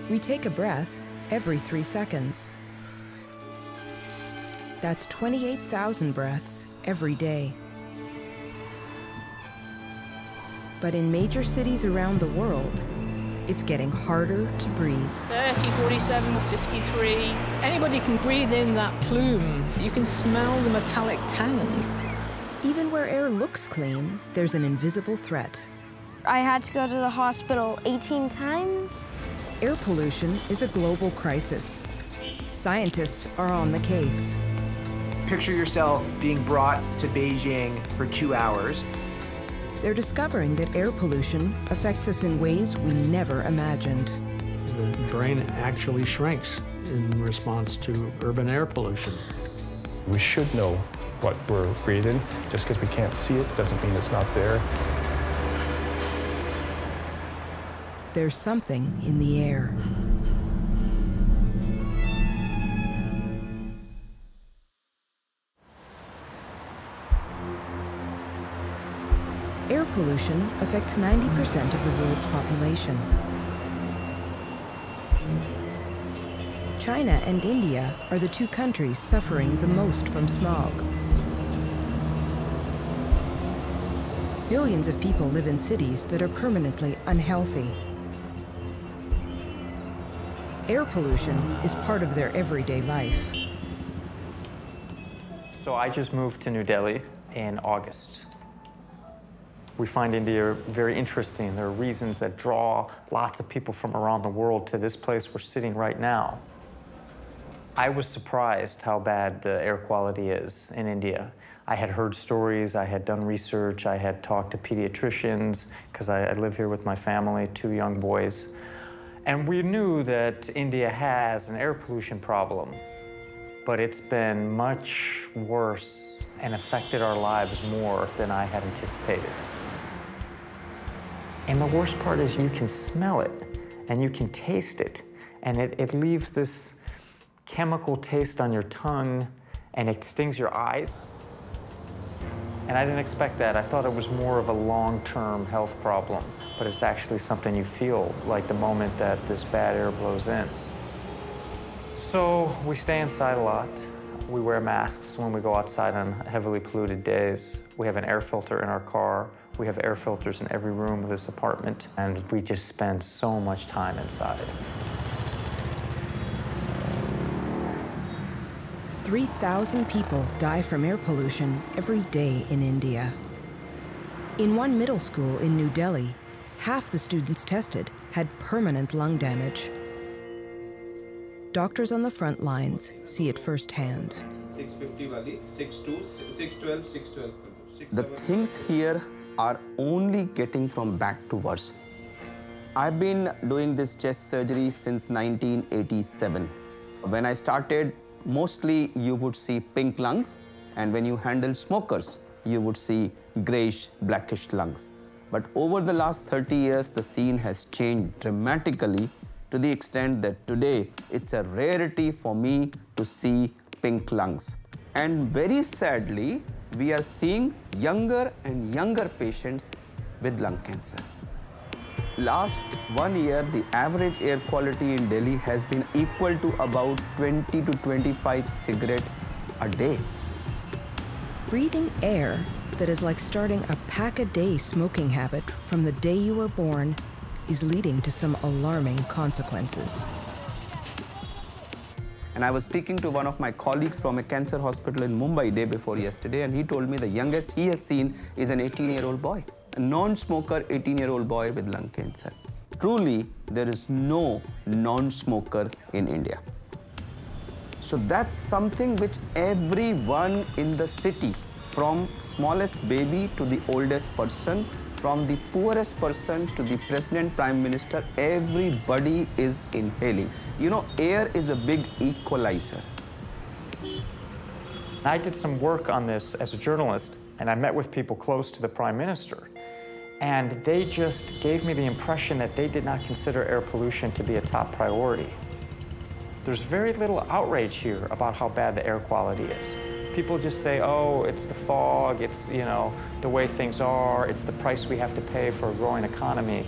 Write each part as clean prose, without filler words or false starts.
We take a breath every 3 seconds. That's 28,000 breaths every day. But in major cities around the world, it's getting harder to breathe. 30, 47, 53. Anybody can breathe in that plume. You can smell the metallic tang. Even where air looks clean, there's an invisible threat. I had to go to the hospital 18 times. Air pollution is a global crisis. Scientists are on the case. Picture yourself being brought to Beijing for 2 hours. They're discovering that air pollution affects us in ways we never imagined. The brain actually shrinks in response to urban air pollution. We should know what we're breathing. Just because we can't see it doesn't mean it's not there. There's something in the air. Air pollution affects 90% of the world's population. China and India are the two countries suffering the most from smog. Billions of people live in cities that are permanently unhealthy. Air pollution is part of their everyday life. So I just moved to New Delhi in August. We find India very interesting. There are reasons that draw lots of people from around the world to this place we're sitting right now. I was surprised how bad the air quality is in India. I had heard stories, I had done research, I had talked to pediatricians, because I live here with my family, 2 young boys. And we knew that India has an air pollution problem, but it's been much worse and affected our lives more than I had anticipated. And the worst part is you can smell it and you can taste it, and it leaves this chemical taste on your tongue and it stings your eyes. And I didn't expect that. I thought it was more of a long-term health problem, but it's actually something you feel like the moment that this bad air blows in. So we stay inside a lot. We wear masks when we go outside on heavily polluted days. We have an air filter in our car. We have air filters in every room of this apartment, and we just spend so much time inside. 3,000 people die from air pollution every day in India. In one middle school in New Delhi, half the students tested had permanent lung damage. Doctors on the front lines see it firsthand. 650 wali, 612, 612. The things here are only getting from bad to worse. I've been doing this chest surgery since 1987. When I started, mostly you would see pink lungs, and when you handle smokers, you would see grayish, blackish lungs. But over the last 30 years, the scene has changed dramatically to the extent that today it's a rarity for me to see pink lungs. And very sadly, we are seeing younger and younger patients with lung cancer. Last 1 year, the average air quality in Delhi has been equal to about 20 to 25 cigarettes a day. Breathing air that is like starting a pack-a-day smoking habit from the day you were born is leading to some alarming consequences. And I was speaking to one of my colleagues from a cancer hospital in Mumbai day before yesterday, and he told me the youngest he has seen is an 18-year-old boy, a non-smoker 18-year-old boy with lung cancer. Truly, there is no non-smoker in India. So that's something which everyone in the city, from smallest baby to the oldest person, from the poorest person to the president, prime minister, everybody is inhaling. You know, air is a big equalizer. I did some work on this as a journalist, and I met with people close to the prime minister. And they just gave me the impression that they did not consider air pollution to be a top priority. There's very little outrage here about how bad the air quality is. People just say, oh, it's the fog, it's, you know, the way things are, it's the price we have to pay for a growing economy.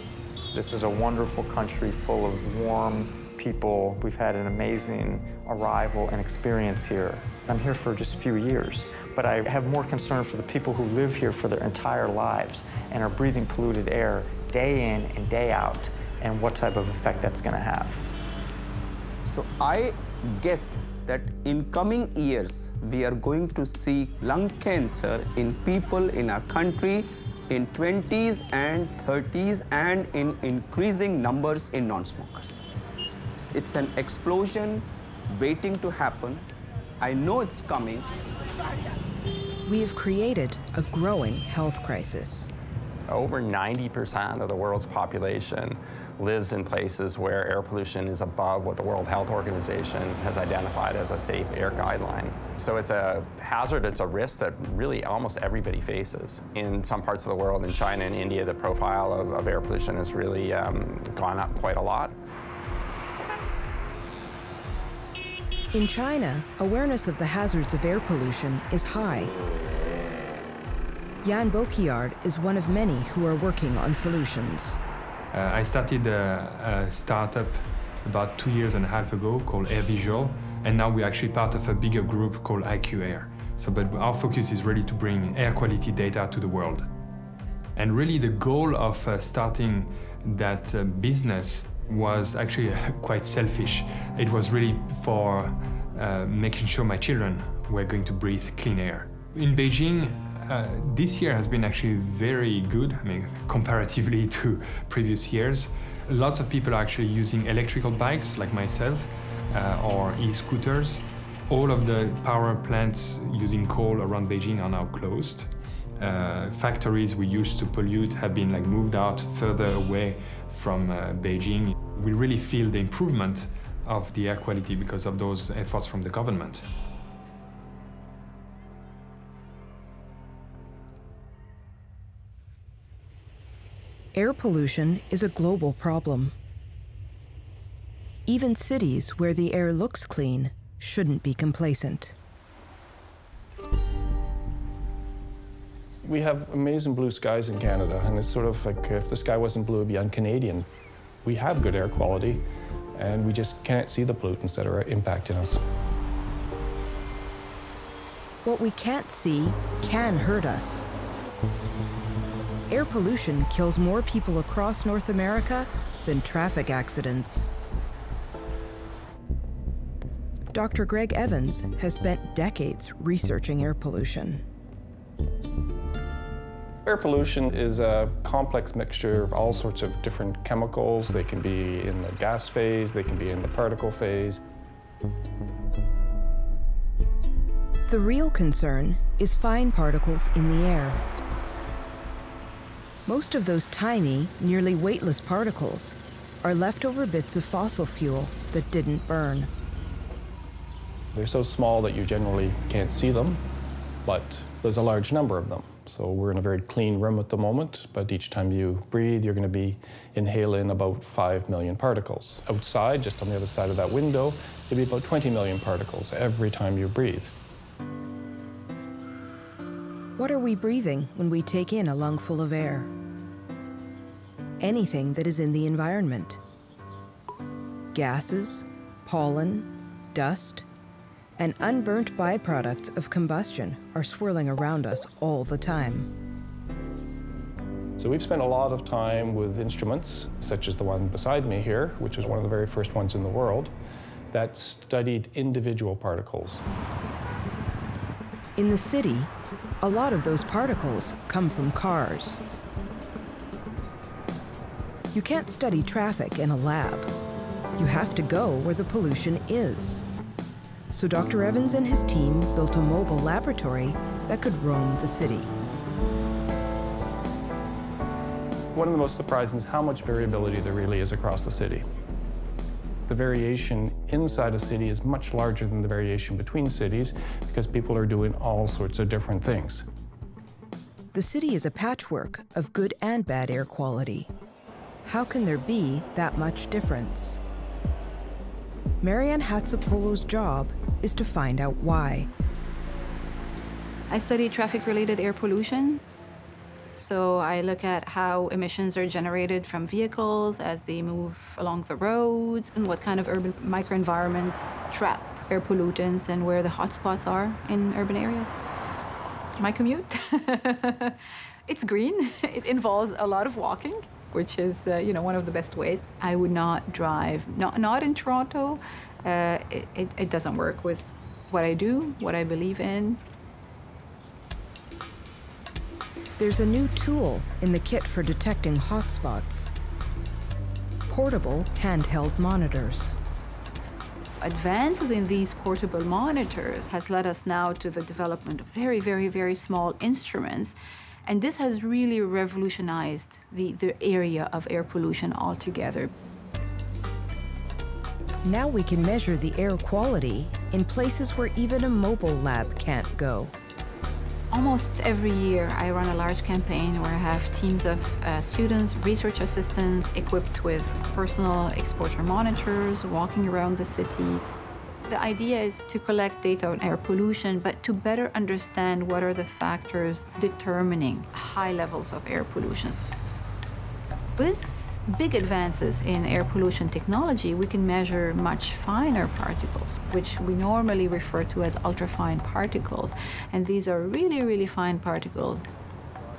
This is a wonderful country full of warm, people. We've had an amazing arrival and experience here. I'm here for just a few years, but I have more concern for the people who live here for their entire lives and are breathing polluted air day in and day out, and what type of effect that's going to have. So I guess that in coming years, we are going to see lung cancer in people in our country in 20s and 30s and in increasing numbers in non-smokers. It's an explosion waiting to happen. I know it's coming. We have created a growing health crisis. Over 90% of the world's population lives in places where air pollution is above what the World Health Organization has identified as a safe air guideline. So it's a hazard, it's a risk that really almost everybody faces. In some parts of the world, in China and India, the profile of air pollution has really gone up quite a lot. In China, awareness of the hazards of air pollution is high. Jan Bokiard is one of many who are working on solutions. I started a startup about 2.5 years ago called Air Visual, and now we're actually part of a bigger group called IQ Air. But our focus is really to bring air quality data to the world. And really the goal of starting that business was actually quite selfish. It was really for making sure my children were going to breathe clean air. In Beijing, this year has been actually very good, I mean, comparatively to previous years. Lots of people are actually using electrical bikes, like myself, or e-scooters. All of the power plants using coal around Beijing are now closed. Factories we used to pollute have been moved out further away from Beijing. We really feel the improvement of the air quality because of those efforts from the government. Air pollution is a global problem. Even cities where the air looks clean shouldn't be complacent. We have amazing blue skies in Canada, and it's sort of like if the sky wasn't blue, it'd be un-Canadian. We have good air quality, and we just can't see the pollutants that are impacting us. What we can't see can hurt us. Air pollution kills more people across North America than traffic accidents. Dr. Greg Evans has spent decades researching air pollution. Air pollution is a complex mixture of all sorts of different chemicals. They can be in the gas phase, they can be in the particle phase. The real concern is fine particles in the air. Most of those tiny, nearly weightless particles are leftover bits of fossil fuel that didn't burn. They're so small that you generally can't see them, but there's a large number of them. So we're in a very clean room at the moment, but each time you breathe, you're going to be inhaling about 5 million particles. Outside, just on the other side of that window, there'll be about 20 million particles every time you breathe. What are we breathing when we take in a lungful of air? Anything that is in the environment. Gases, pollen, dust, and unburnt byproducts of combustion are swirling around us all the time. So we've spent a lot of time with instruments, such as the one beside me here, which was one of the very first ones in the world, that studied individual particles. In the city, a lot of those particles come from cars. You can't study traffic in a lab. You have to go where the pollution is. So Dr. Evans and his team built a mobile laboratory that could roam the city. One of the most surprising is how much variability there really is across the city. The variation inside a city is much larger than the variation between cities because people are doing all sorts of different things. The city is a patchwork of good and bad air quality. How can there be that much difference? Marianne Hatsapolo's job is to find out why. I study traffic-related air pollution. So I look at how emissions are generated from vehicles as they move along the roads, and what kind of urban microenvironments trap air pollutants and where the hotspots are in urban areas. My commute, it's green. It involves a lot of walking, which is one of the best ways. I would not drive, not in Toronto. It doesn't work with what I do, what I believe in. There's a new tool in the kit for detecting hotspots: portable handheld monitors. Advances in these portable monitors has led us now to the development of very, very, very small instruments. And this has really revolutionized the area of air pollution altogether. Now we can measure the air quality in places where even a mobile lab can't go. Almost every year, I run a large campaign where I have teams of students, research assistants, equipped with personal exposure monitors, walking around the city. The idea is to collect data on air pollution, but to better understand what are the factors determining high levels of air pollution. With big advances in air pollution technology, we can measure much finer particles, which we normally refer to as ultrafine particles. And these are really, really fine particles.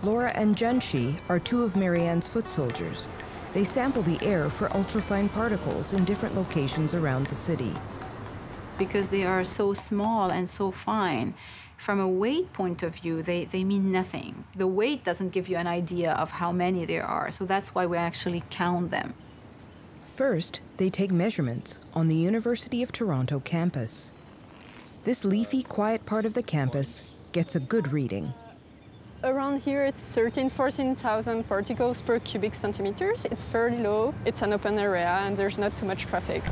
Laura and Jenshi are two of Marianne's foot soldiers. They sample the air for ultrafine particles in different locations around the city. Because they are so small and so fine, from a weight point of view, they mean nothing. The weight doesn't give you an idea of how many there are, so that's why we actually count them. First, they take measurements on the University of Toronto campus. This leafy, quiet part of the campus gets a good reading. Around here, it's 14,000 particles per cubic centimeters. It's fairly low. It's an open area, and there's not too much traffic.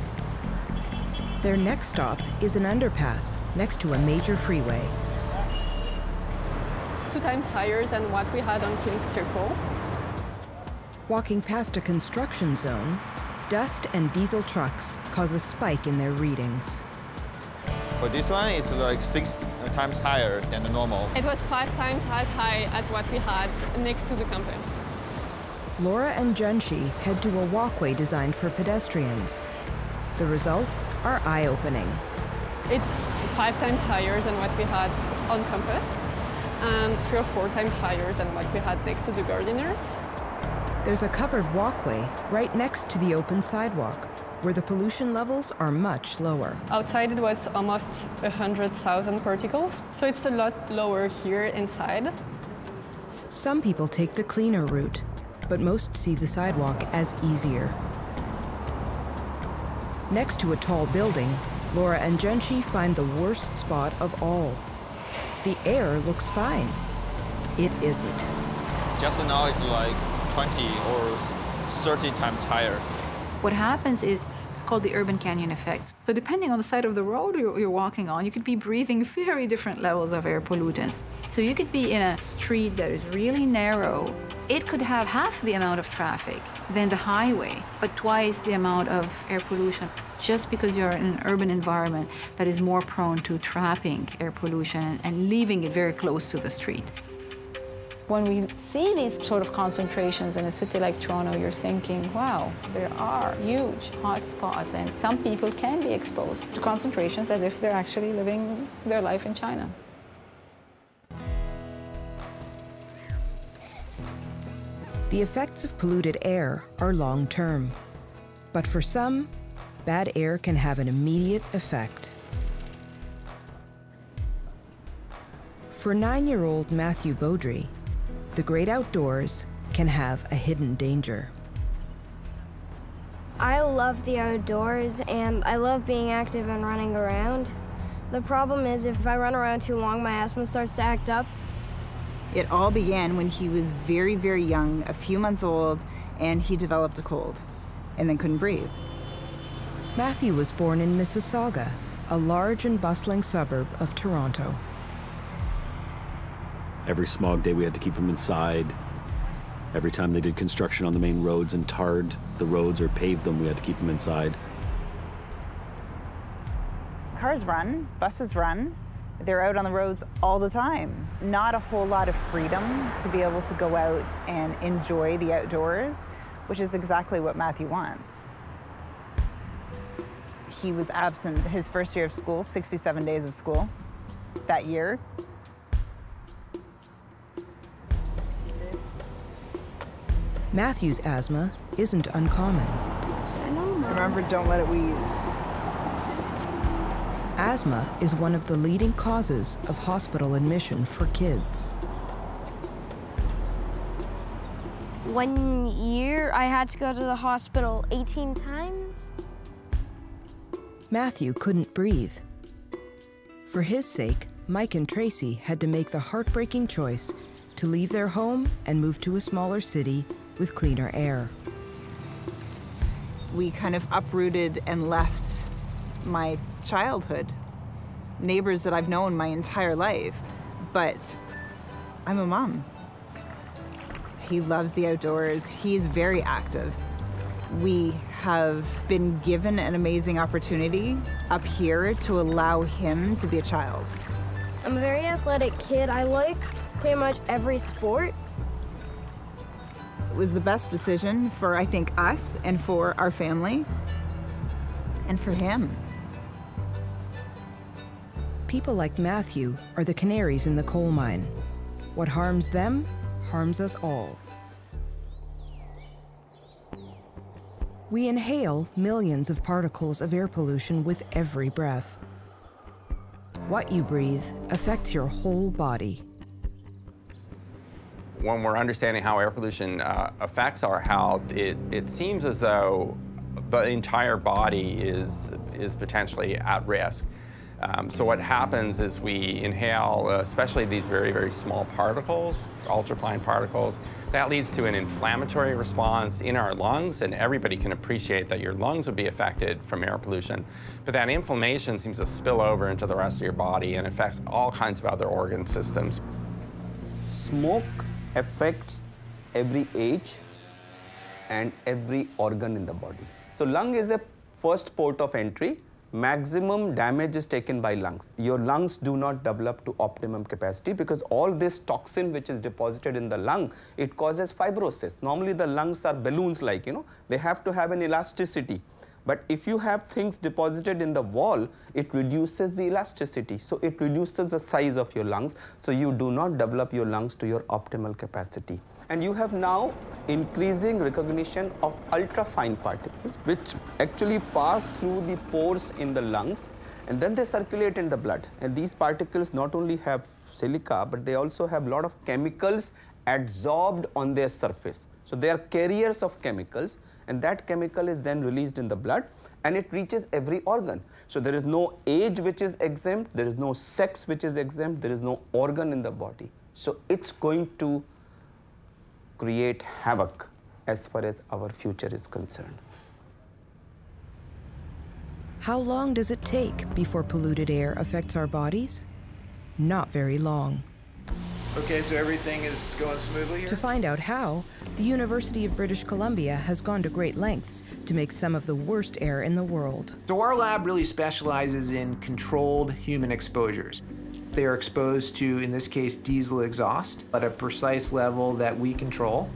Their next stop is an underpass next to a major freeway. 2 times higher than what we had on Clinic Circle. Walking past a construction zone, dust and diesel trucks cause a spike in their readings. For this one, it's like 6 times higher than the normal. It was 5 times as high as what we had next to the campus. Laura and Jenshi head to a walkway designed for pedestrians. The results are eye-opening. It's 5 times higher than what we had on campus, and 3 or 4 times higher than what we had next to the Gardiner. There's a covered walkway right next to the open sidewalk, where the pollution levels are much lower. Outside it was almost 100,000 particles, so it's a lot lower here inside. Some people take the cleaner route, but most see the sidewalk as easier. Next to a tall building, Laura and Jenshi find the worst spot of all. The air looks fine. It isn't. Just now it's like 20 or 30 times higher. What happens is, it's called the urban canyon effect. So depending on the side of the road you're walking on, you could be breathing very different levels of air pollutants. So you could be in a street that is really narrow. It could have half the amount of traffic than the highway, but twice the amount of air pollution, just because you're in an urban environment that is more prone to trapping air pollution and leaving it very close to the street. When we see these sort of concentrations in a city like Toronto, you're thinking, wow, there are huge hot spots, and some people can be exposed to concentrations as if they're actually living their life in China. The effects of polluted air are long-term, but for some, bad air can have an immediate effect. For 9-year-old Matthew Beaudry, the great outdoors can have a hidden danger. I love the outdoors, and I love being active and running around. The problem is if I run around too long, my asthma starts to act up. It all began when he was very, very young, a few months old, and he developed a cold and then couldn't breathe. Matthew was born in Mississauga, a large and bustling suburb of Toronto. Every smog day we had to keep him inside. Every time they did construction on the main roads and tarred the roads or paved them, we had to keep him inside. Cars run, buses run. They're out on the roads all the time. Not a whole lot of freedom to be able to go out and enjoy the outdoors, which is exactly what Matthew wants. He was absent his first year of school, 67 days of school that year. Matthew's asthma isn't uncommon. Remember, don't let it wheeze. Asthma is one of the leading causes of hospital admission for kids. One year, I had to go to the hospital 18 times. Matthew couldn't breathe. For his sake, Mike and Tracy had to make the heartbreaking choice to leave their home and move to a smaller city with cleaner air. We kind of uprooted and left my childhood, neighbors that I've known my entire life, but I'm a mom. He loves the outdoors. He's very active. We have been given an amazing opportunity up here to allow him to be a child. I'm a very athletic kid. I like pretty much every sport. It was the best decision for, I think, us and for our family and for him. People like Matthew are the canaries in the coal mine. What harms them harms us all. We inhale millions of particles of air pollution with every breath. What you breathe affects your whole body. When we're understanding how air pollution affects our health, it seems as though the entire body is potentially at risk. So what happens is we inhale, especially these very, very small particles, ultrafine particles. That leads to an inflammatory response in our lungs, and everybody can appreciate that your lungs would be affected from air pollution. But that inflammation seems to spill over into the rest of your body and affects all kinds of other organ systems. Smoke affects every age and every organ in the body. So lung is a first port of entry. Maximum damage is taken by lungs. Your lungs do not develop to optimum capacity because all this toxin which is deposited in the lung, it causes fibrosis. Normally the lungs are balloons like, they have to have an elasticity. But if you have things deposited in the wall, it reduces the elasticity. So it reduces the size of your lungs. So you do not develop your lungs to your optimal capacity. And you have now increasing recognition of ultrafine particles, which actually pass through the pores in the lungs, and then they circulate in the blood. And these particles not only have silica, but they also have a lot of chemicals adsorbed on their surface. So they are carriers of chemicals, and that chemical is then released in the blood, and it reaches every organ. So there is no age which is exempt, there is no sex which is exempt, there is no organ in the body. So it's going to create havoc as far as our future is concerned. How long does it take before polluted air affects our bodies? Not very long. Okay, so everything is going smoothly here? To find out how, the University of British Columbia has gone to great lengths to make some of the worst air in the world. So our lab really specializes in controlled human exposures. They are exposed to, in this case, diesel exhaust at a precise level that we control.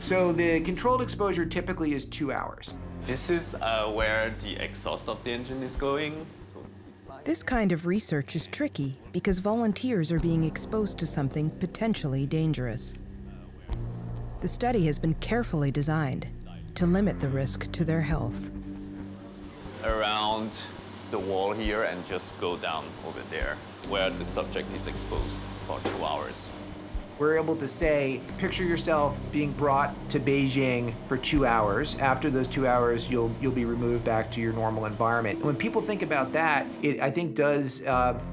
So the controlled exposure typically is 2 hours. This is where the exhaust of the engine is going. This kind of research is tricky because volunteers are being exposed to something potentially dangerous. The study has been carefully designed to limit the risk to their health. Around the wall here and just go down over there where the subject is exposed for 2 hours. We're able to say, picture yourself being brought to Beijing for 2 hours. After those 2 hours, you'll be removed back to your normal environment. When people think about that, it, I think, does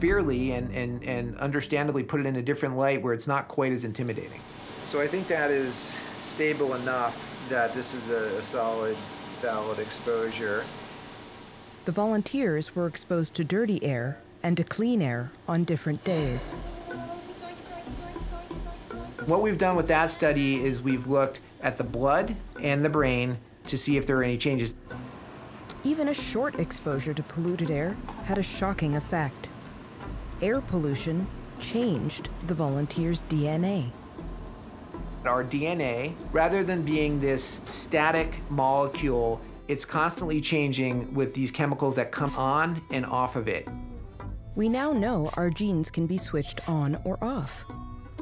fairly and understandably put it in a different light where it's not quite as intimidating. So I think that is stable enough that this is a solid, valid exposure. The volunteers were exposed to dirty air and to clean air on different days. What we've done with that study is we've looked at the blood and the brain to see if there are any changes. Even a short exposure to polluted air had a shocking effect. Air pollution changed the volunteers' DNA. Our DNA, rather than being this static molecule, it's constantly changing with these chemicals that come on and off of it. We now know our genes can be switched on or off.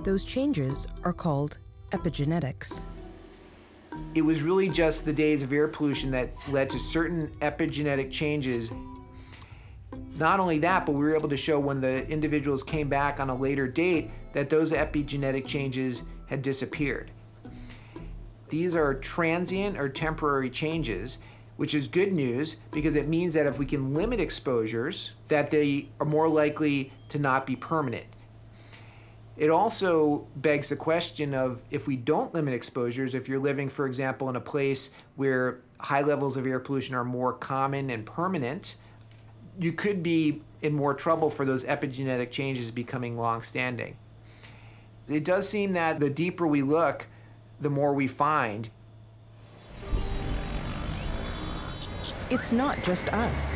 Those changes are called epigenetics. It was really just the days of air pollution that led to certain epigenetic changes. Not only that, but we were able to show when the individuals came back on a later date that those epigenetic changes had disappeared. These are transient or temporary changes, which is good news because it means that if we can limit exposures, that they are more likely to not be permanent. It also begs the question of if we don't limit exposures, if you're living, for example, in a place where high levels of air pollution are more common and permanent, you could be in more trouble for those epigenetic changes becoming long-standing. It does seem that the deeper we look, the more we find. It's not just us.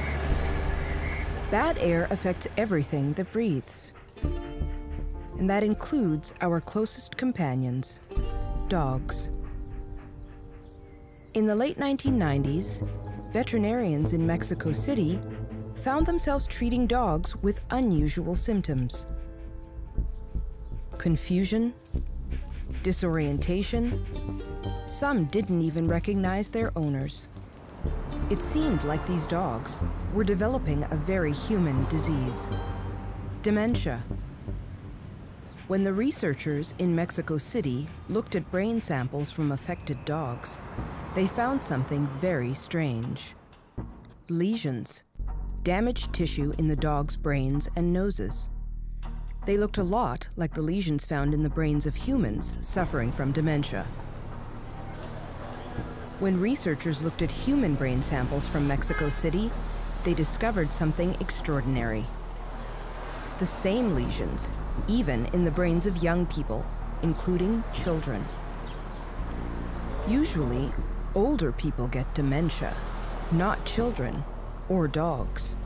Bad air affects everything that breathes. And that includes our closest companions, dogs. In the late 1990s, veterinarians in Mexico City found themselves treating dogs with unusual symptoms. Confusion, disorientation. Some didn't even recognize their owners. It seemed like these dogs were developing a very human disease, dementia. When the researchers in Mexico City looked at brain samples from affected dogs, they found something very strange. Lesions, damaged tissue in the dogs' brains and noses. They looked a lot like the lesions found in the brains of humans suffering from dementia. When researchers looked at human brain samples from Mexico City, they discovered something extraordinary. The same lesions, even in the brains of young people, including children. Usually, older people get dementia, not children or dogs.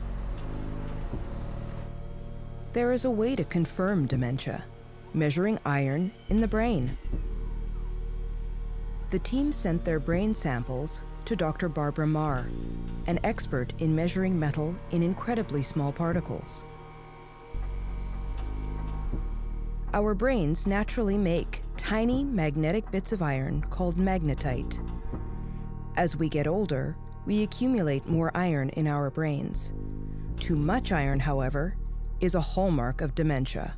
There is a way to confirm dementia, measuring iron in the brain. The team sent their brain samples to Dr. Barbara Marr, an expert in measuring metal in incredibly small particles. Our brains naturally make tiny magnetic bits of iron called magnetite. As we get older, we accumulate more iron in our brains. Too much iron, however, is a hallmark of dementia.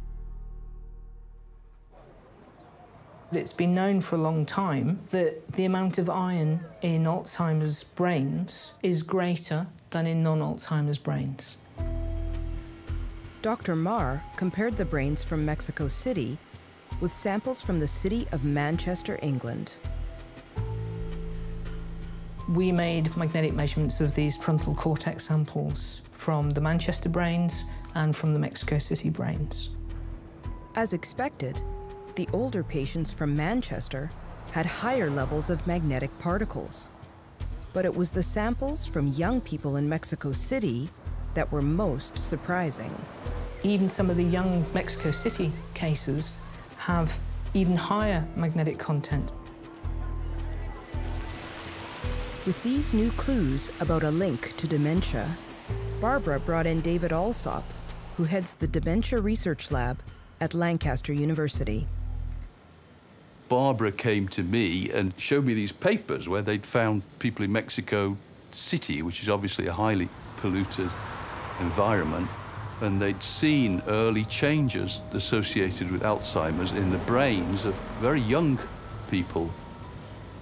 It's been known for a long time that the amount of iron in Alzheimer's brains is greater than in non-Alzheimer's brains. Dr. Marr compared the brains from Mexico City with samples from the city of Manchester, England. We made magnetic measurements of these frontal cortex samples from the Manchester brains and from the Mexico City brains. As expected, the older patients from Manchester had higher levels of magnetic particles. But it was the samples from young people in Mexico City that were most surprising. Even some of the young Mexico City cases have even higher magnetic content. With these new clues about a link to dementia, Barbara brought in David Alsop, who heads the Dementia Research Lab at Lancaster University. Barbara came to me and showed me these papers where they'd found people in Mexico City, which is obviously a highly polluted environment, and they'd seen early changes associated with Alzheimer's in the brains of very young people.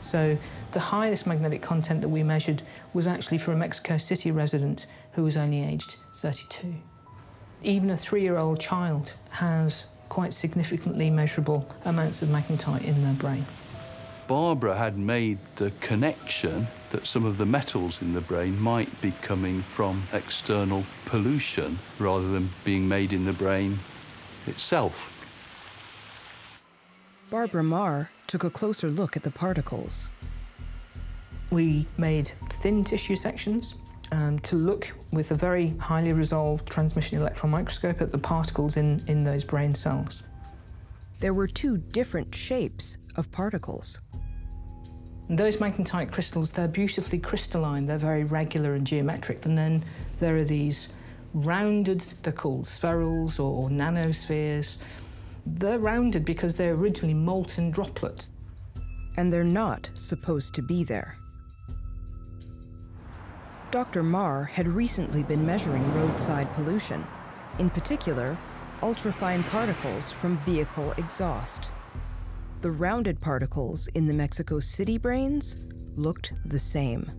So the highest magnetic content that we measured was actually for a Mexico City resident who was only aged 32. Even a 3-year-old child has quite significantly measurable amounts of magnetite in their brain. Barbara had made the connection that some of the metals in the brain might be coming from external pollution rather than being made in the brain itself. Barbara Marr took a closer look at the particles. We made thin tissue sections to look with a very highly resolved transmission electron microscope at the particles in those brain cells. There were two different shapes of particles. Those magnetite crystals, they're beautifully crystalline, they're very regular and geometric, and then there are these rounded, they're called spherules or nanospheres. They're rounded because they're originally molten droplets. And they're not supposed to be there. Dr. Marr had recently been measuring roadside pollution, in particular, ultrafine particles from vehicle exhaust. The rounded particles in the Mexico City brains looked the same.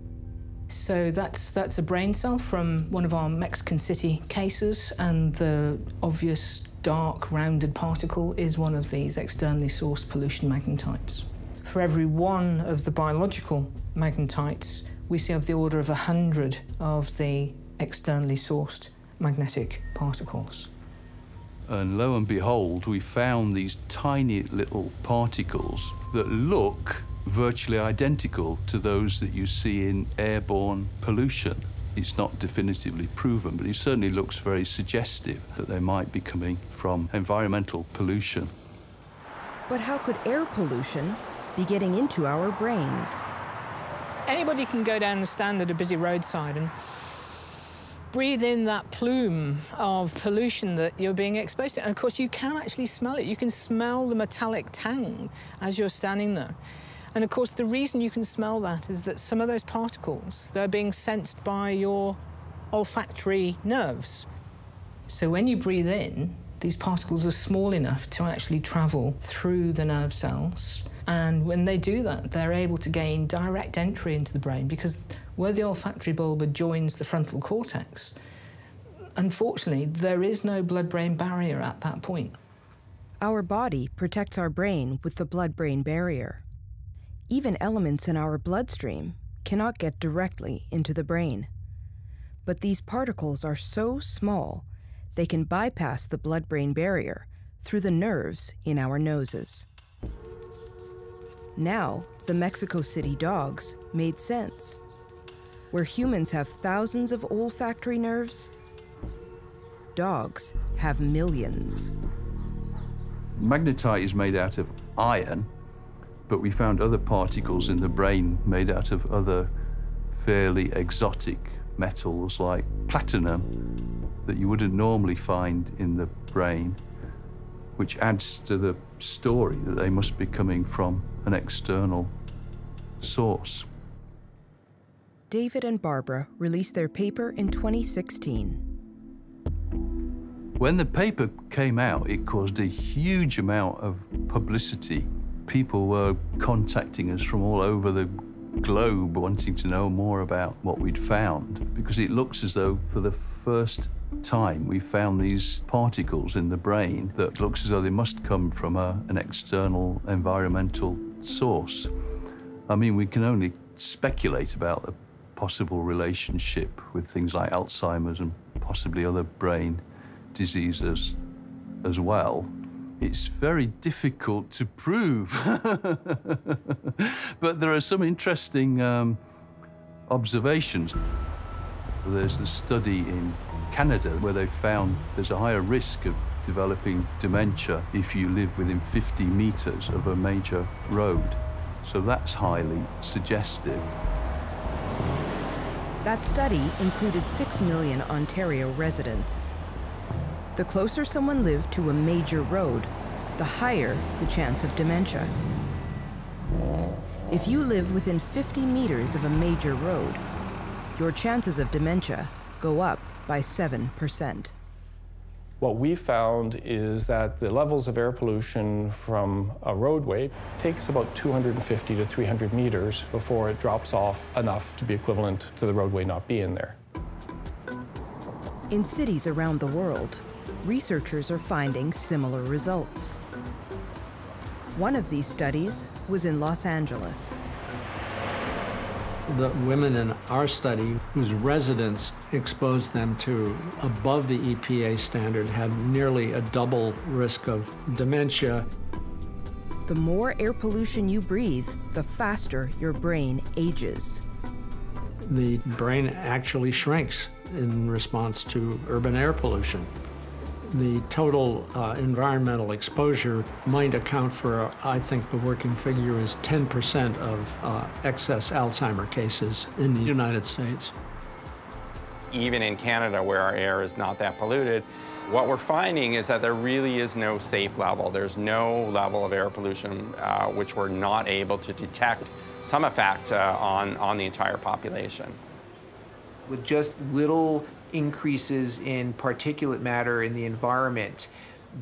So that's a brain cell from one of our Mexican City cases, and the obvious dark rounded particle is one of these externally sourced pollution magnetites. For every one of the biological magnetites, we see of the order of 100 of the externally sourced magnetic particles. And lo and behold, we found these tiny little particles that look virtually identical to those that you see in airborne pollution. It's not definitively proven, but it certainly looks very suggestive that they might be coming from environmental pollution. But how could air pollution be getting into our brains? Anybody can go down and stand at a busy roadside and breathe in that plume of pollution that you're being exposed to. And of course, you can actually smell it. You can smell the metallic tang as you're standing there. And of course, the reason you can smell that is that some of those particles, they're being sensed by your olfactory nerves. So when you breathe in, these particles are small enough to actually travel through the nerve cells. And when they do that, they're able to gain direct entry into the brain, because where the olfactory bulb joins the frontal cortex, unfortunately, there is no blood-brain barrier at that point. Our body protects our brain with the blood-brain barrier. Even elements in our bloodstream cannot get directly into the brain. But these particles are so small, they can bypass the blood-brain barrier through the nerves in our noses. Now, the Mexico City dogs made sense. Where humans have thousands of olfactory nerves, dogs have millions. Magnetite is made out of iron, but we found other particles in the brain made out of other fairly exotic metals like platinum that you wouldn't normally find in the brain, which adds to the story that they must be coming from an external source. David and Barbara released their paper in 2016. When the paper came out, it caused a huge amount of publicity. People were contacting us from all over the globe wanting to know more about what we'd found, because it looks as though for the first time we found these particles in the brain that looks as though they must come from an external environmental source. I mean, we can only speculate about the possible relationship with things like Alzheimer's and possibly other brain diseases as well. It's very difficult to prove. But there are some interesting observations. There's the study in Canada where they found there's a higher risk of developing dementia if you live within 50 meters of a major road. So that's highly suggestive. That study included 6 million Ontario residents. The closer someone lived to a major road, the higher the chance of dementia. If you live within 50 meters of a major road, your chances of dementia go up by 7%. What we found is that the levels of air pollution from a roadway takes about 250 to 300 meters before it drops off enough to be equivalent to the roadway not being there. In cities around the world, researchers are finding similar results. One of these studies was in Los Angeles. The women in our study whose residents exposed them to above the EPA standard had nearly a double risk of dementia. The more air pollution you breathe, the faster your brain ages. the brain actually shrinks in response to urban air pollution. The total environmental exposure might account for, I think the working figure is 10% of excess Alzheimer cases in the United States. Even in Canada, where our air is not that polluted, what we're finding is that there really is no safe level. There's no level of air pollution which we're not able to detect some effect on the entire population. With just little increases in particulate matter in the environment,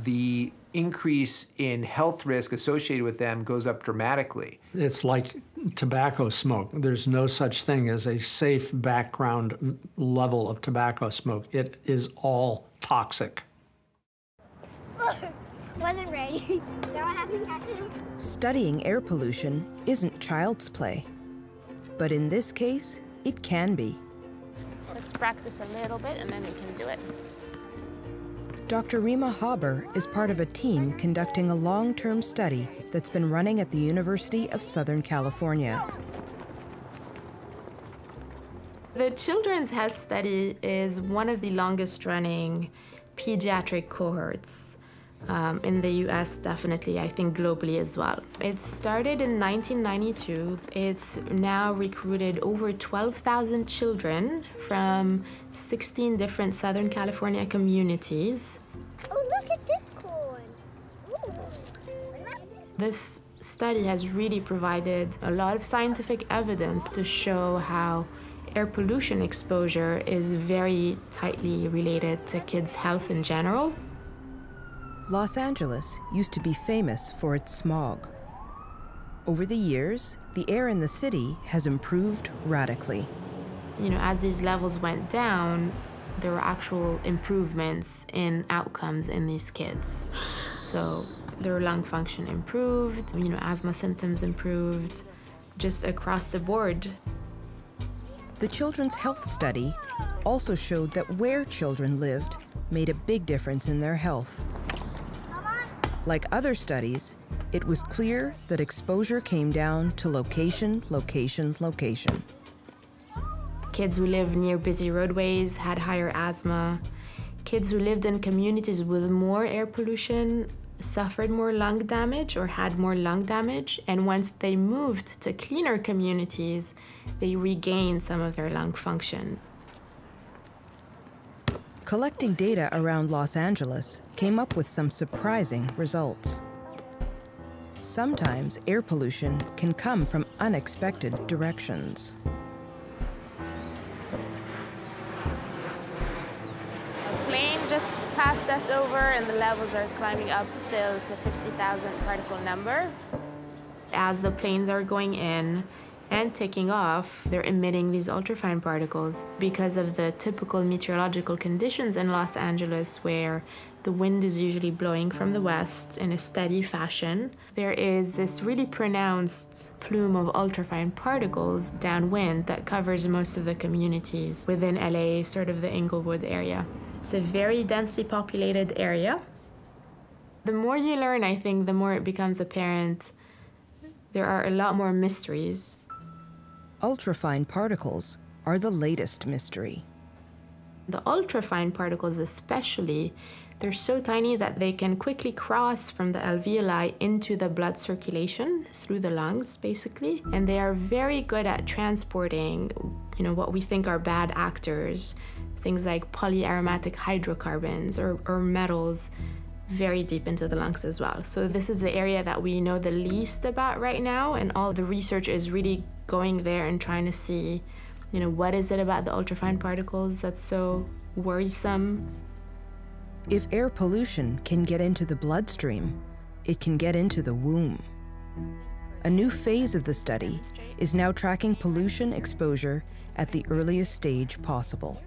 the increase in health risk associated with them goes up dramatically. It's like tobacco smoke. There's no such thing as a safe background level of tobacco smoke. It is all toxic. Wasn't ready. Studying air pollution isn't child's play, but in this case, it can be. Let's practice a little bit and then we can do it. Dr. Rima Haber is part of a team conducting a long-term study that's been running at the University of Southern California. The Children's Health Study is one of the longest-running pediatric cohorts in the US, definitely, I think globally as well. It started in 1992. It's now recruited over 12,000 children from 16 different Southern California communities. Oh, look at this cool one. This study has really provided a lot of scientific evidence to show how air pollution exposure is very tightly related to kids' health in general. Los Angeles used to be famous for its smog. Over the years, the air in the city has improved radically. You know, as these levels went down, there were actual improvements in outcomes in these kids. So their lung function improved, you know, asthma symptoms improved, just across the board. The Children's Health Study also showed that where children lived made a big difference in their health. Like other studies, it was clear that exposure came down to location, location, location. Kids who lived near busy roadways had higher asthma. Kids who lived in communities with more air pollution suffered more lung damage or had more lung damage, and once they moved to cleaner communities, they regained some of their lung function. Collecting data around Los Angeles came up with some surprising results. Sometimes air pollution can come from unexpected directions. A plane just passed us over and the levels are climbing up still to 50,000 particle number. As the planes are going in and taking off, they're emitting these ultrafine particles because of the typical meteorological conditions in Los Angeles, where the wind is usually blowing from the west in a steady fashion. There is this really pronounced plume of ultrafine particles downwind that covers most of the communities within LA, sort of the Inglewood area. It's a very densely populated area. The more you learn, I think, the more it becomes apparent there are a lot more mysteries. Ultrafine particles are the latest mystery. The ultrafine particles especially, they're so tiny that they can quickly cross from the alveoli into the blood circulation through the lungs, basically. And they are very good at transporting, you know, what we think are bad actors, things like polyaromatic hydrocarbons or metals, very deep into the lungs as well. So this is the area that we know the least about right now, and all the research is really going there and trying to see, you know, what is it about the ultrafine particles that's so worrisome? If air pollution can get into the bloodstream, it can get into the womb. A new phase of the study is now tracking pollution exposure at the earliest stage possible.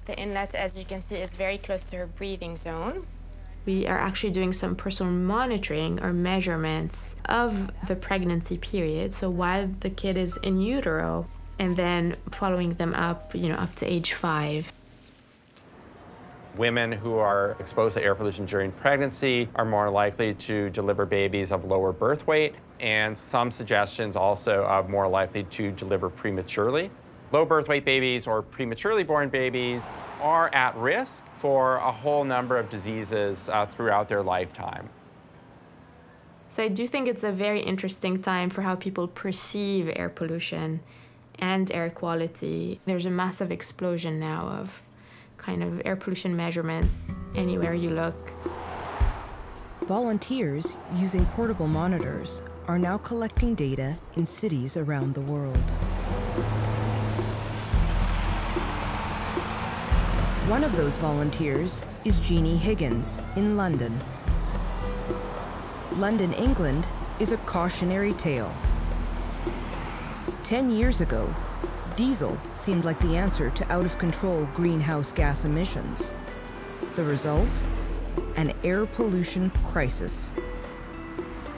The inlet, as you can see, is very close to her breathing zone. We are actually doing some personal monitoring or measurements of the pregnancy period, so while the kid is in utero, and then following them up, you know, up to age 5. Women who are exposed to air pollution during pregnancy are more likely to deliver babies of lower birth weight, and some suggestions also of more likely to deliver prematurely. Low birth weight babies or prematurely born babies are at risk for a whole number of diseases throughout their lifetime. So I do think it's a very interesting time for how people perceive air pollution and air quality. There's a massive explosion now of kind of air pollution measurements anywhere you look. Volunteers using portable monitors are now collecting data in cities around the world. One of those volunteers is Jeannie Higgins in London. London, England is a cautionary tale. 10 years ago, diesel seemed like the answer to out-of-control greenhouse gas emissions. The result? An air pollution crisis.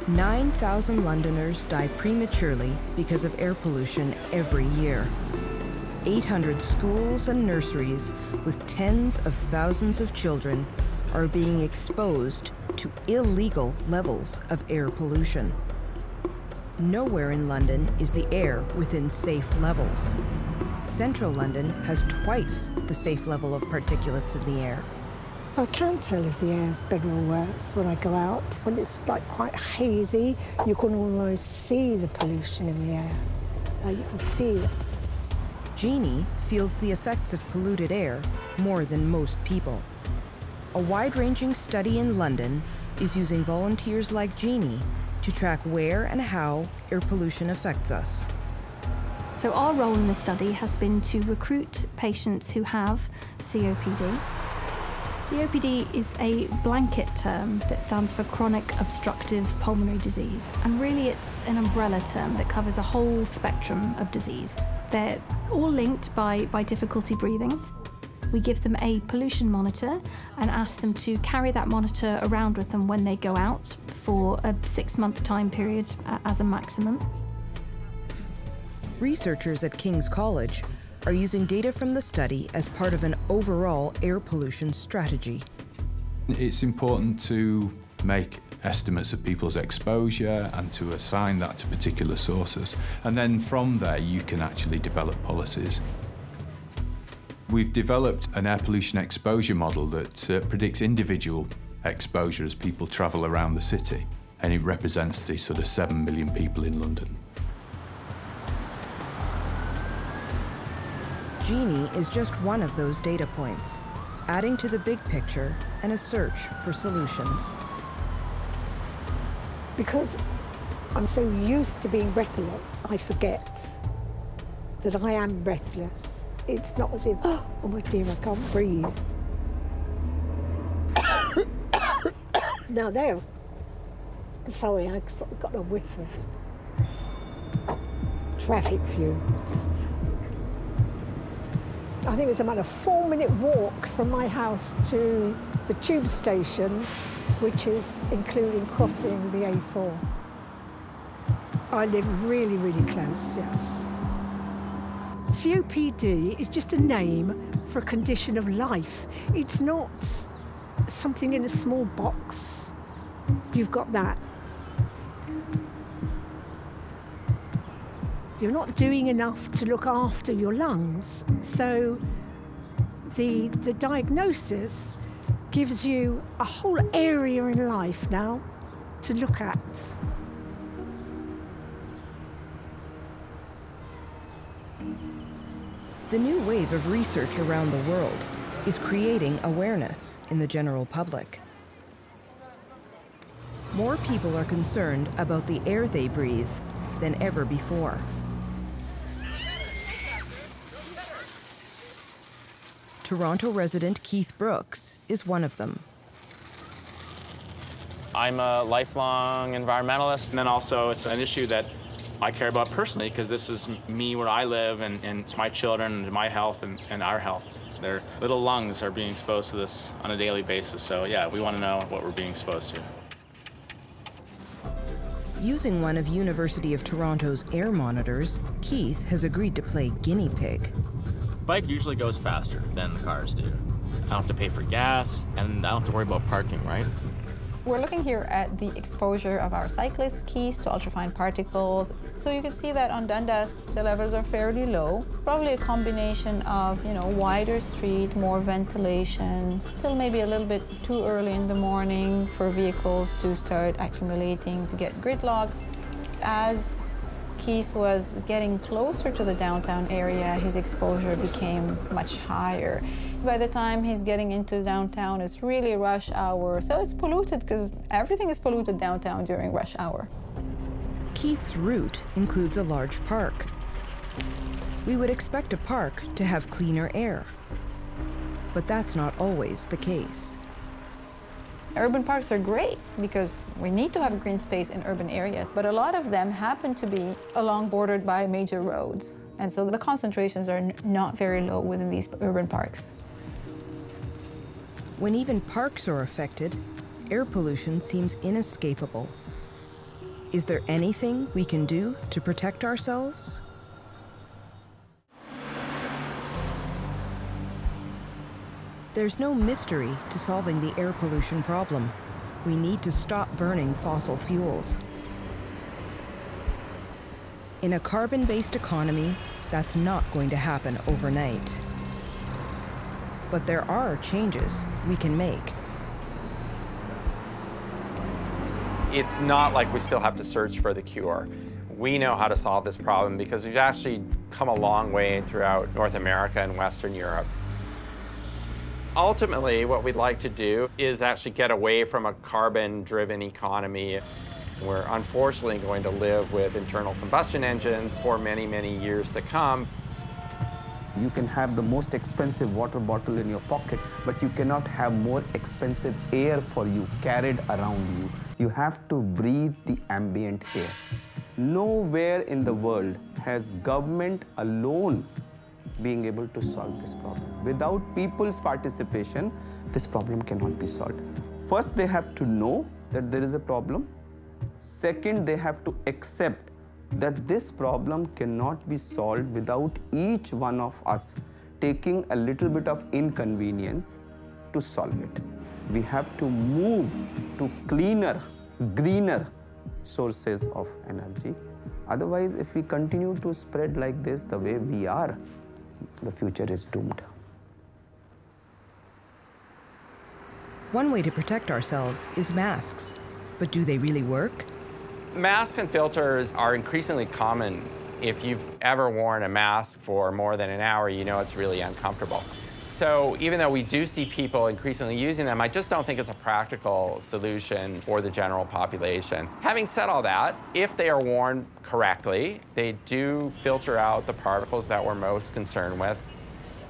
9,000 Londoners die prematurely because of air pollution every year. 800 schools and nurseries with tens of thousands of children are being exposed to illegal levels of air pollution. Nowhere in London is the air within safe levels. Central London has twice the safe level of particulates in the air. I can't tell if the air's better or worse when I go out. When it's like quite hazy, you can almost see the pollution in the air. You can feel it. Jeannie feels the effects of polluted air more than most people. A wide-ranging study in London is using volunteers like Jeannie to track where and how air pollution affects us. So our role in the study has been to recruit patients who have COPD. COPD is a blanket term that stands for chronic obstructive pulmonary disease, and really it's an umbrella term that covers a whole spectrum of disease. They're all linked by difficulty breathing. We give them a pollution monitor and ask them to carry that monitor around with them when they go out for a 6-month time period as a maximum. Researchers at King's College are using data from the study as part of an overall air pollution strategy. It's important to make estimates of people's exposure and to assign that to particular sources. And then from there, you can actually develop policies. We've developed an air pollution exposure model that predicts individual exposure as people travel around the city. And it represents the sort of 7 million people in London. Jeannie is just one of those data points, adding to the big picture and a search for solutions. Because I'm so used to being breathless, I forget that I am breathless. It's not as if, oh my dear, I can't breathe. Now there, sorry, I sort of got a whiff of traffic fumes. I think it was about a 4-minute walk from my house to the tube station, which is including crossing the A4. I live really, really close, yes. COPD is just a name for a condition of life. It's not something in a small box. You've got that. You're not doing enough to look after your lungs. So the diagnosis gives you a whole area in life now to look at. The new wave of research around the world is creating awareness in the general public. More people are concerned about the air they breathe than ever before. Toronto resident Keith Brooks is one of them. I'm a lifelong environmentalist, and then also it's an issue that I care about personally because this is me where I live, and it's my children, and my health, and our health. Their little lungs are being exposed to this on a daily basis, so yeah, we want to know what we're being exposed to. Using one of University of Toronto's air monitors, Keith has agreed to play guinea pig. Bike usually goes faster than the cars do. I don't have to pay for gas, and I don't have to worry about parking, right? We're looking here at the exposure of our cyclist Keith to ultrafine particles. So you can see that on Dundas, the levels are fairly low. Probably a combination of, wider street, more ventilation, still maybe a little bit too early in the morning for vehicles to start accumulating to get gridlock. As Keith was getting closer to the downtown area, his exposure became much higher. By the time he's getting into downtown, it's really rush hour, so it's polluted because everything is polluted downtown during rush hour. Keith's route includes a large park. We would expect a park to have cleaner air, but that's not always the case. Urban parks are great because we need to have green space in urban areas, but a lot of them happen to be bordered by major roads. And so the concentrations are not very low within these urban parks. When even parks are affected, air pollution seems inescapable. Is there anything we can do to protect ourselves? There's no mystery to solving the air pollution problem. We need to stop burning fossil fuels. In a carbon-based economy, that's not going to happen overnight. But there are changes we can make. It's not like we still have to search for the cure. We know how to solve this problem because we've actually come a long way throughout North America and Western Europe. Ultimately, what we'd like to do is actually get away from a carbon-driven economy. We're unfortunately going to live with internal combustion engines for many, many years to come. You can have the most expensive water bottle in your pocket, but you cannot have more expensive air for you carried around you. You have to breathe the ambient air. Nowhere in the world has government alone being able to solve this problem. Without people's participation, this problem cannot be solved. First, they have to know that there is a problem. Second, they have to accept that this problem cannot be solved without each one of us taking a little bit of inconvenience to solve it. We have to move to cleaner, greener sources of energy. Otherwise, if we continue to spread like this the way we are, the future is doomed. One way to protect ourselves is masks. But do they really work? Masks and filters are increasingly common. If you've ever worn a mask for more than an hour, you know it's really uncomfortable. So even though we do see people increasingly using them, I just don't think it's a practical solution for the general population. Having said all that, if they are worn correctly, they do filter out the particles that we're most concerned with.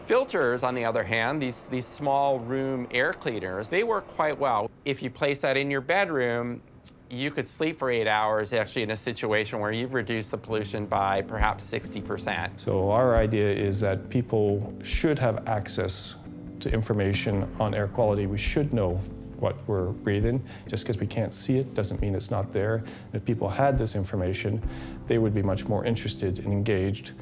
Filters, on the other hand, these small room air cleaners, they work quite well. If you place that in your bedroom, you could sleep for 8 hours actually in a situation where you've reduced the pollution by perhaps 60%. So our idea is that people should have access to information on air quality. We should know what we're breathing. Just because we can't see it doesn't mean it's not there. If people had this information, they would be much more interested and engaged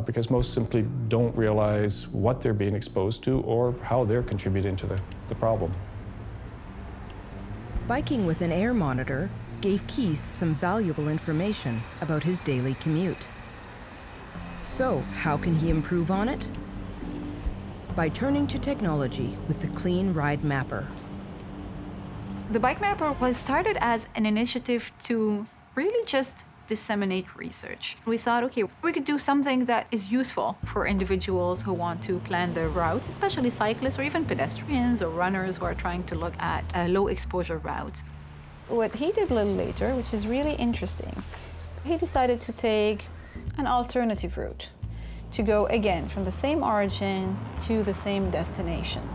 because most simply don't realize what they're being exposed to or how they're contributing to the problem. Biking with an air monitor gave Keith some valuable information about his daily commute. So, how can he improve on it? By turning to technology with the Clean Ride Mapper. The Bike Mapper was started as an initiative to really just disseminate research. We thought, okay, we could do something that is useful for individuals who want to plan their routes, especially cyclists or even pedestrians or runners who are trying to look at low exposure routes. What he did a little later, which is really interesting, he decided to take an alternative route to go again from the same origin to the same destination.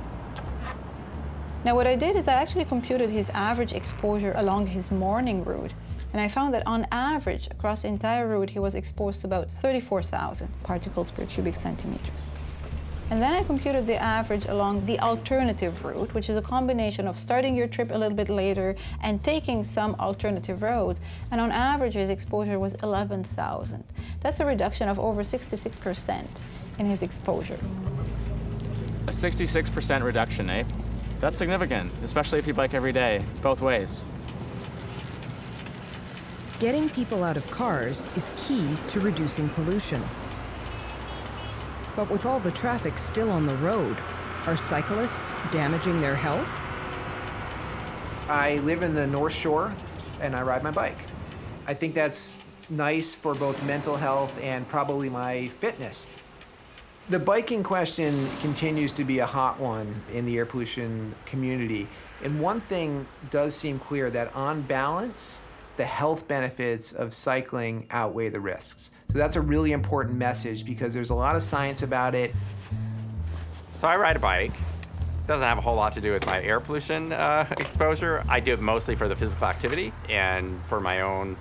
Now what I did is I actually computed his average exposure along his morning route. And I found that on average, across the entire route, he was exposed to about 34,000 particles per cubic centimeters. And then I computed the average along the alternative route, which is a combination of starting your trip a little bit later and taking some alternative roads. And on average, his exposure was 11,000. That's a reduction of over 66% in his exposure. A 66% reduction, eh? That's significant, especially if you bike every day, both ways. Getting people out of cars is key to reducing pollution. But with all the traffic still on the road, are cyclists damaging their health? I live in the North Shore and I ride my bike. I think that's nice for both mental health and probably my fitness. The biking question continues to be a hot one in the air pollution community. And one thing does seem clear, that on balance, the health benefits of cycling outweigh the risks. So that's a really important message because there's a lot of science about it. So I ride a bike. Doesn't have a whole lot to do with my air pollution exposure. I do it mostly for the physical activity and for my own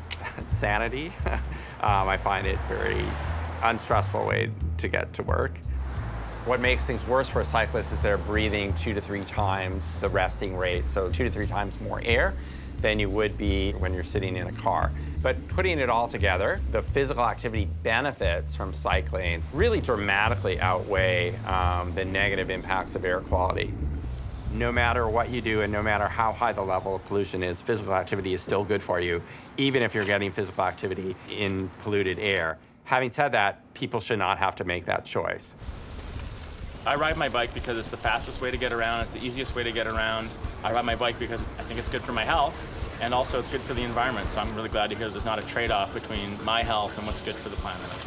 sanity. I find it a very unstressful way to get to work. What makes things worse for a cyclist is they're breathing 2 to 3 times the resting rate, so 2 to 3 times more air than you would be when you're sitting in a car. But putting it all together, the physical activity benefits from cycling really dramatically outweigh the negative impacts of air quality. No matter what you do and no matter how high the level of pollution is, physical activity is still good for you, even if you're getting physical activity in polluted air. Having said that, people should not have to make that choice. I ride my bike because it's the fastest way to get around, it's the easiest way to get around. I ride my bike because I think it's good for my health, and also it's good for the environment, so I'm really glad to hear there's not a trade-off between my health and what's good for the planet.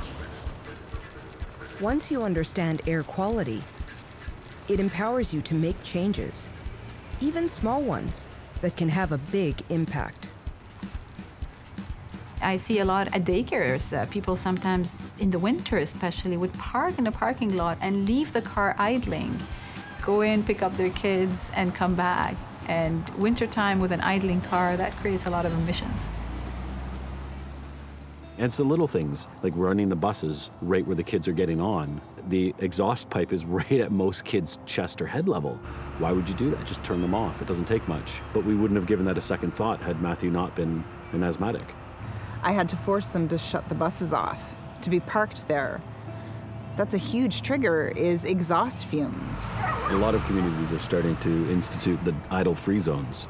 Once you understand air quality, it empowers you to make changes, even small ones, that can have a big impact. I see a lot at daycares. People sometimes, in the winter especially, would park in a parking lot and leave the car idling, go in, pick up their kids, and come back. And wintertime with an idling car, that creates a lot of emissions. And it's the little things, like running the buses right where the kids are getting on. The exhaust pipe is right at most kids' chest or head level. Why would you do that? Just turn them off. It doesn't take much. But we wouldn't have given that a second thought had Matthew not been an asthmatic. I had to force them to shut the buses off, to be parked there. That's a huge trigger, is exhaust fumes. A lot of communities are starting to institute the idle-free zones.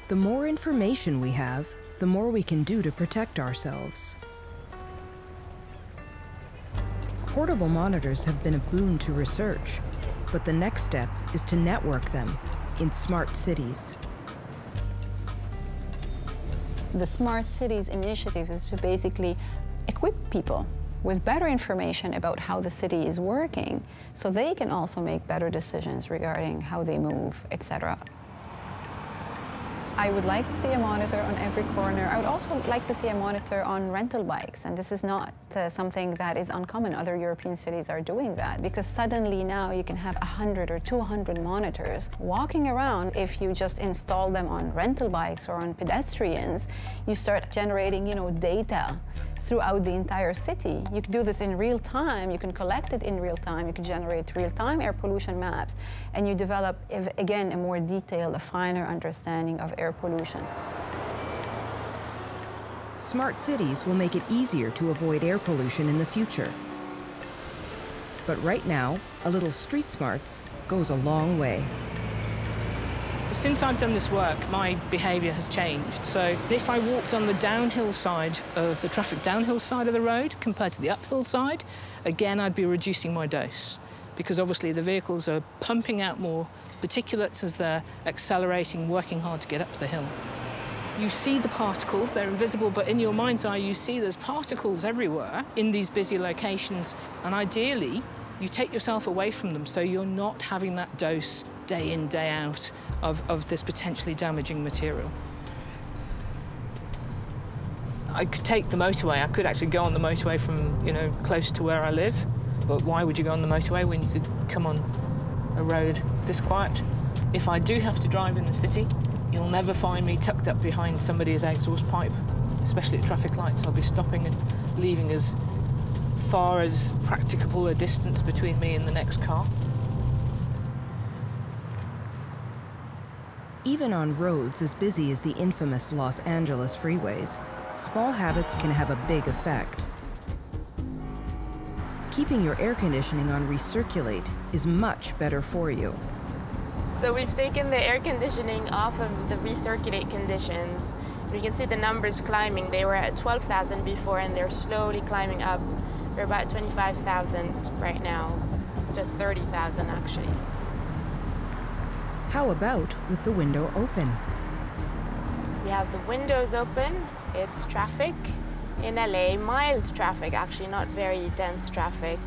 The more information we have, the more we can do to protect ourselves. Portable monitors have been a boon to research, but the next step is to network them in smart cities. The Smart Cities initiative is to basically equip people with better information about how the city is working so they can also make better decisions regarding how they move, etc. I would like to see a monitor on every corner. I would also like to see a monitor on rental bikes, and this is not something that is uncommon. Other European cities are doing that because suddenly now you can have 100 or 200 monitors walking around. If you just install them on rental bikes or on pedestrians, you start generating, data throughout the entire city. You can do this in real time, you can collect it in real time, you can generate real-time air pollution maps, and you develop, again, a more detailed, a finer understanding of air pollution. Smart cities will make it easier to avoid air pollution in the future. But right now, a little street smarts goes a long way. Since I've done this work, my behaviour has changed. So if I walked on the downhill side of the traffic downhill side of the road compared to the uphill side, again, I'd be reducing my dose because obviously the vehicles are pumping out more particulates as they're accelerating, working hard to get up the hill. You see the particles, they're invisible, but in your mind's eye, you see there's particles everywhere in these busy locations, and ideally, you take yourself away from them so you're not having that dose day in, day out of this potentially damaging material. I could take the motorway. I could actually go on the motorway from, close to where I live, but why would you go on the motorway when you could come on a road this quiet? If I do have to drive in the city, you'll never find me tucked up behind somebody's exhaust pipe, especially at traffic lights. I'll be stopping and leaving as far as practicable a distance between me and the next car. Even on roads as busy as the infamous Los Angeles freeways, small habits can have a big effect. keeping your air conditioning on recirculate is much better for you. So we've taken the air conditioning off of the recirculate conditions. We can see the numbers climbing. They were at 12,000 before, and they're slowly climbing up. They're about 25,000 right now, to 30,000 actually. How about with the window open? We have the windows open. It's traffic in LA, mild traffic actually, not very dense traffic.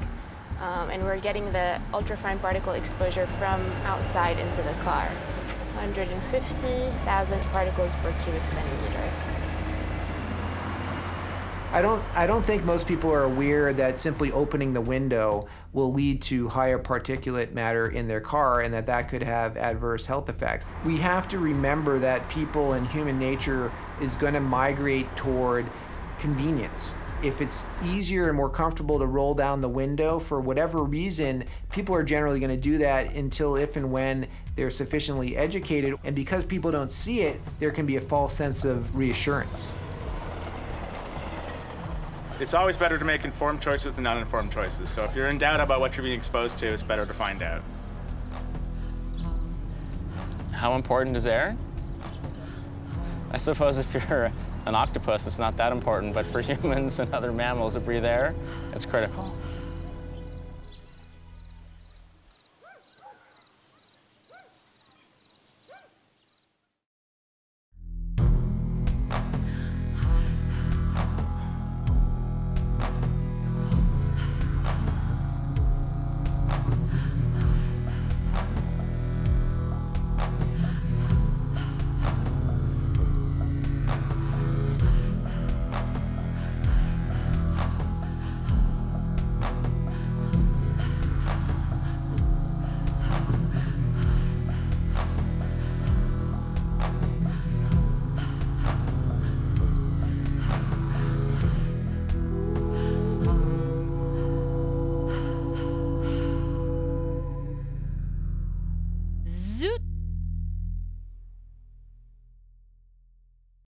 And we're getting the ultrafine particle exposure from outside into the car. 150,000 particles per cubic centimeter. I don't think most people are aware that simply opening the window will lead to higher particulate matter in their car and that could have adverse health effects. We have to remember that people and human nature is going to migrate toward convenience. If it's easier and more comfortable to roll down the window for whatever reason, people are generally going to do that until if and when they're sufficiently educated. And because people don't see it, there can be a false sense of reassurance. It's always better to make informed choices than uninformed choices. So if you're in doubt about what you're being exposed to, it's better to find out. How important is air? I suppose if you're an octopus, it's not that important, but for humans and other mammals that breathe air, it's critical.